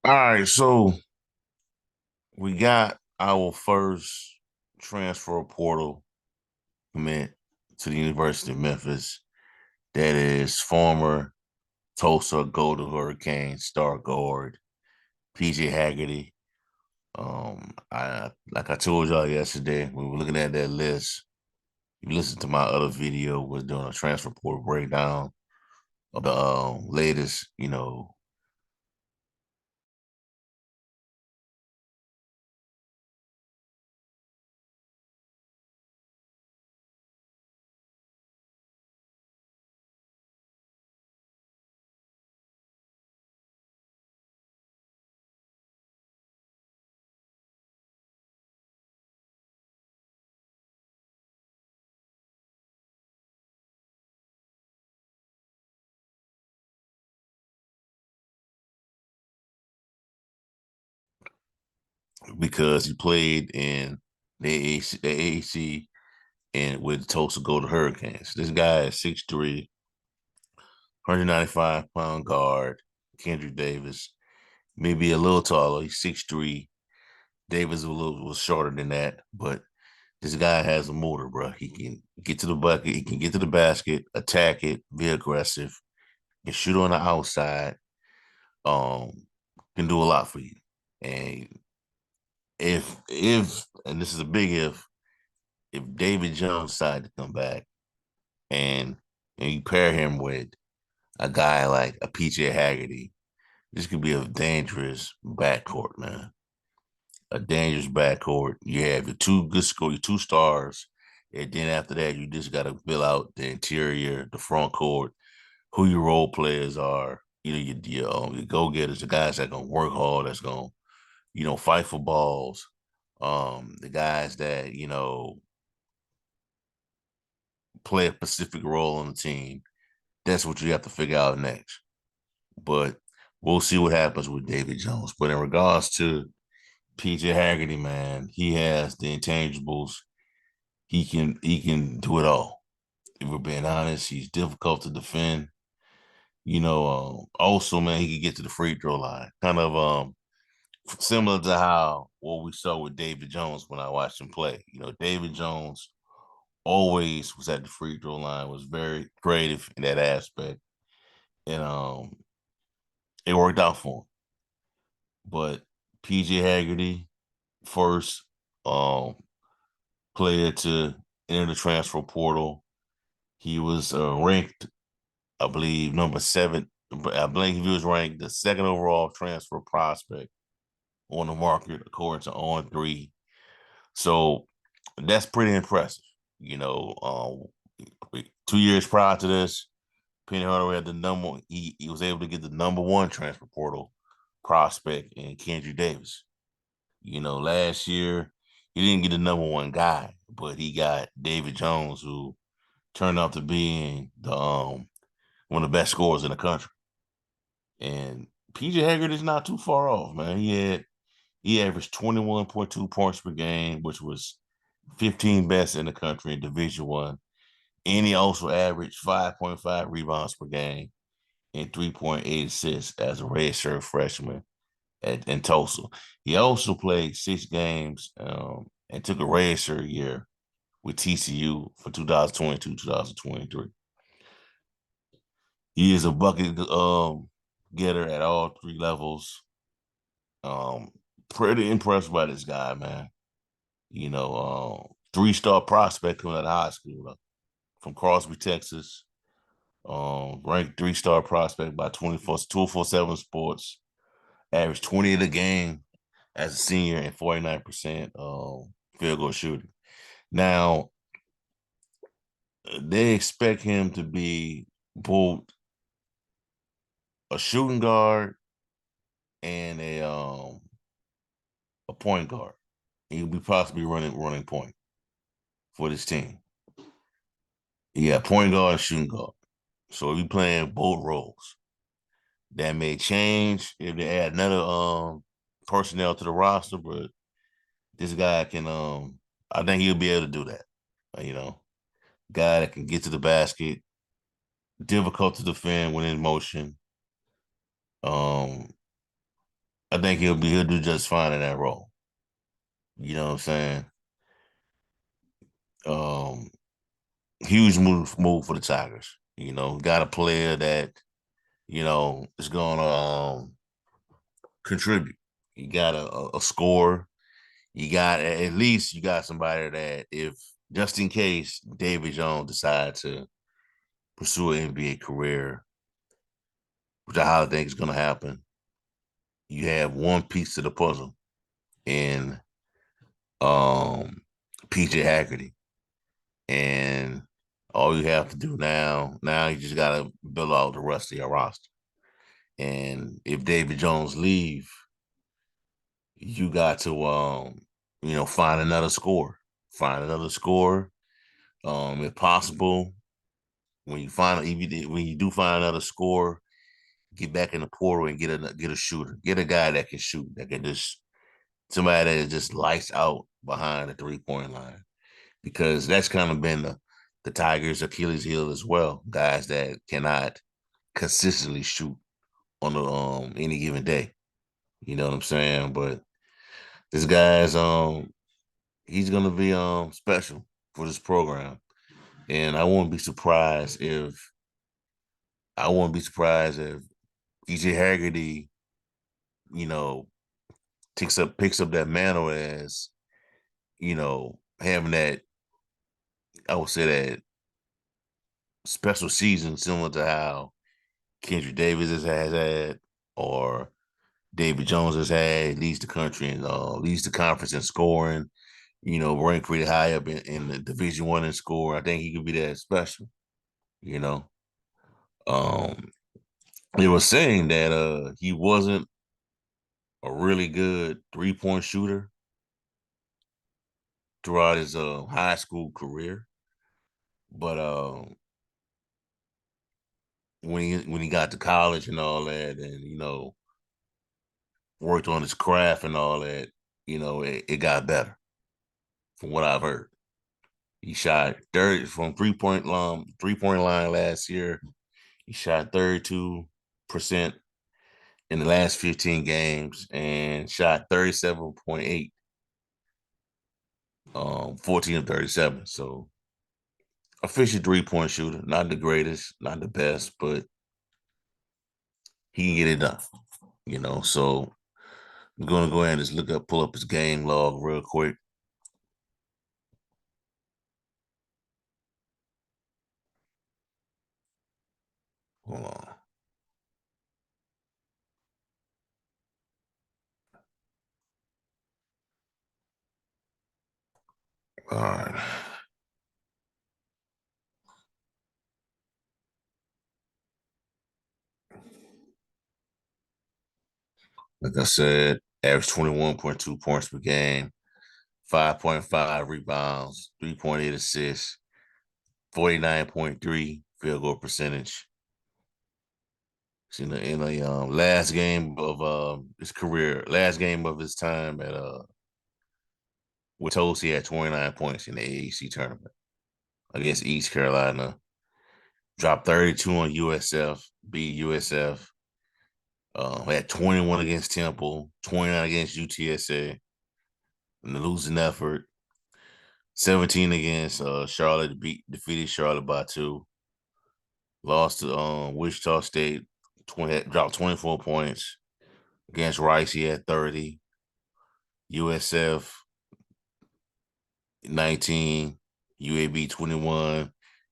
All right, so we got our first transfer portal commit to the University of Memphis. That is former Tulsa Golden Hurricane star guard PJ Haggerty. I like I told y'all yesterday, we were looking at that list. You listened to my other video, was doing a transfer portal breakdown of the latest, because he played in the AAC and with the Tulsa Golden Hurricanes. This guy is 6'3", 195-pound guard, Kendrick Davis. Maybe a little taller. He's 6'3". Davis was shorter than that, but this guy has a motor, bro. He can get to the bucket, he can get to the basket, attack it, be aggressive, and shoot on the outside. Um, can do a lot for you. And if and this is a big if David Jones decided to come back and you pair him with a guy like a PJ Haggerty, this could be a dangerous backcourt, man. A dangerous backcourt. You have your two good score, your two stars, and then after that, you just got to fill out the interior, the front court, who your role players are. Your go getters, the guys that gonna work hard, that's gonna fight for balls. The guys that play a specific role on the team. That's what you have to figure out next. But we'll see what happens with David Jones. But in regards to PJ Haggerty, man, he has the intangibles. He can do it all. If we're being honest, he's difficult to defend. Also, man, he can get to the free throw line. Kind of similar to how what we saw with David Jones when I watched him play. David Jones always was at the free throw line, was very creative in that aspect, and it worked out for him. But PJ Haggerty, first um, player to enter the transfer portal, he was ranked, I believe, number seven. I believe he was ranked the second overall transfer prospect on the market according to On3. So that's pretty impressive. You know, 2 years prior to this, Penny Hardaway had the number. He was able to get the number one transfer portal prospect in Kendrick Davis. Last year he didn't get the number one guy, but he got David Jones, who turned out to be the one of the best scorers in the country. And PJ Haggard is not too far off, man. He averaged 21.2 points per game, which was 15 best in the country in Division One. And he also averaged 5.5 rebounds per game and 3.8 assists as a redshirt freshman in Tulsa. He also played 6 games and took a redshirt year with TCU for 2022, 2023. He is a bucket getter at all three levels. Um, Pretty impressed by this guy, man. 3-star prospect coming out of high school from Crosby, Texas. Ranked 3-star prospect by 247 Sports. Averaged 20 of the game as a senior and 49% field goal shooting. Now, they expect him to be both a shooting guard and a point guard. He'll be possibly running point for this team. He got point guard and shooting guard. So he'll be playing both roles. That may change if they add another personnel to the roster, but this guy can I think he'll be able to do that. You know, guy that can get to the basket, difficult to defend when in motion. Um I think he'll do just fine in that role. You know what I'm saying? Um, Huge move for the Tigers. Got a player that is gonna contribute. You got a score. You got at least you got somebody that if just in case David Jones decides to pursue an NBA career, which I highly think is gonna happen, you have one piece to the puzzle in um PJ Haggerty. And all you have to do now you just gotta build out the rest of your roster. And if David Jones leave, you got to find another score. Find another score. If possible, when you do find another score, get back in the portal and get a shooter. Get a guy that can shoot, that can just somebody that is just lights out behind the 3-point line. Because that's kind of been the Tigers' Achilles heel as well. Guys that cannot consistently shoot on the any given day. You know what I'm saying? But this guy's he's gonna be special for this program. And I won't be surprised if DJ Haggerty, you know, picks up that mantle as, having that, I would say that special season similar to how Kendrick Davis has had, or David Jones has had, leads the country and leads the conference in scoring, ranked pretty high up in the Division One in score. I think he could be that special, you know. Um, they were saying that he wasn't a really good 3-point shooter throughout his high school career, but when he got to college and all that, and worked on his craft and all that, it got better from what I've heard. He shot 30 from 3-point line last year. He shot 32% in the last 15 games and shot 37.8, 14 of 37. So efficient 3-point shooter, not the greatest, not the best, but he can get it done. So I'm gonna go ahead and just pull up his game log real quick. Hold on. All right. Like I said, average 21.2 points per game, 5.5 rebounds, 3.8 assists, 49.3 field goal percentage. In the last game of his career, last game of his time at with Tulsa, he had 29 points in the AAC tournament against East Carolina. Dropped 32 on USF, beat USF. Had 21 against Temple, 29 against UTSA in the losing effort. 17 against Charlotte, defeated Charlotte by 2. Lost to Wichita State, dropped 24 points. Against Rice, he had 30. USF 19, UAB 21,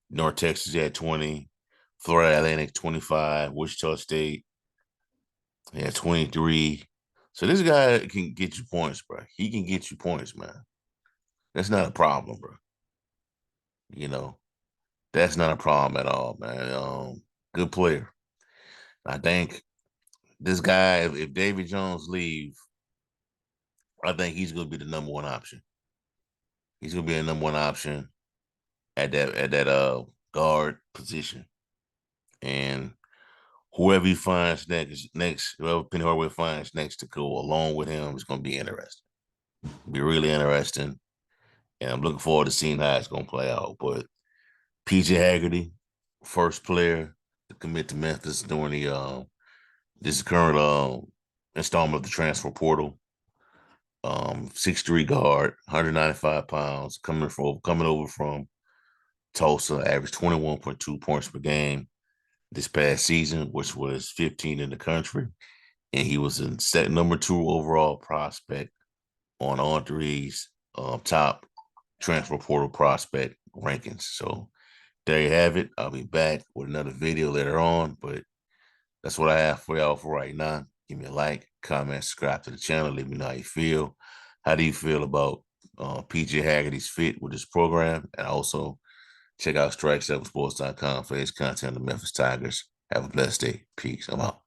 North Texas had 20, Florida Atlantic 25, Wichita State had 23. So this guy can get you points, bro. He can get you points, man. That's not a problem, bro. You know, that's not a problem at all, man. Good player. I think this guy, if David Jones leave, I think he's gonna be the number one option. He's gonna be a number one option at that guard position. And whoever he finds whoever Penny Hardaway finds next to go along with him is gonna be interesting. Be really interesting. And I'm looking forward to seeing how it's gonna play out. But PJ Haggerty, first player to commit to Memphis during the this current installment of the transfer portal. 6'3" guard, 195 pounds, coming over from Tulsa, averaged 21.2 points per game this past season, which was 15 in the country. And he was in set number 2 overall prospect on three's top transfer portal prospect rankings. So there you have it. I'll be back with another video later on, but that's what I have for y'all for right now. Give me a like, comment, subscribe to the channel. Let me know how you feel. How do you feel about PJ Haggerty's fit with this program? And also check out strike7sports.com for his content on the Memphis Tigers. Have a blessed day. Peace. I'm out.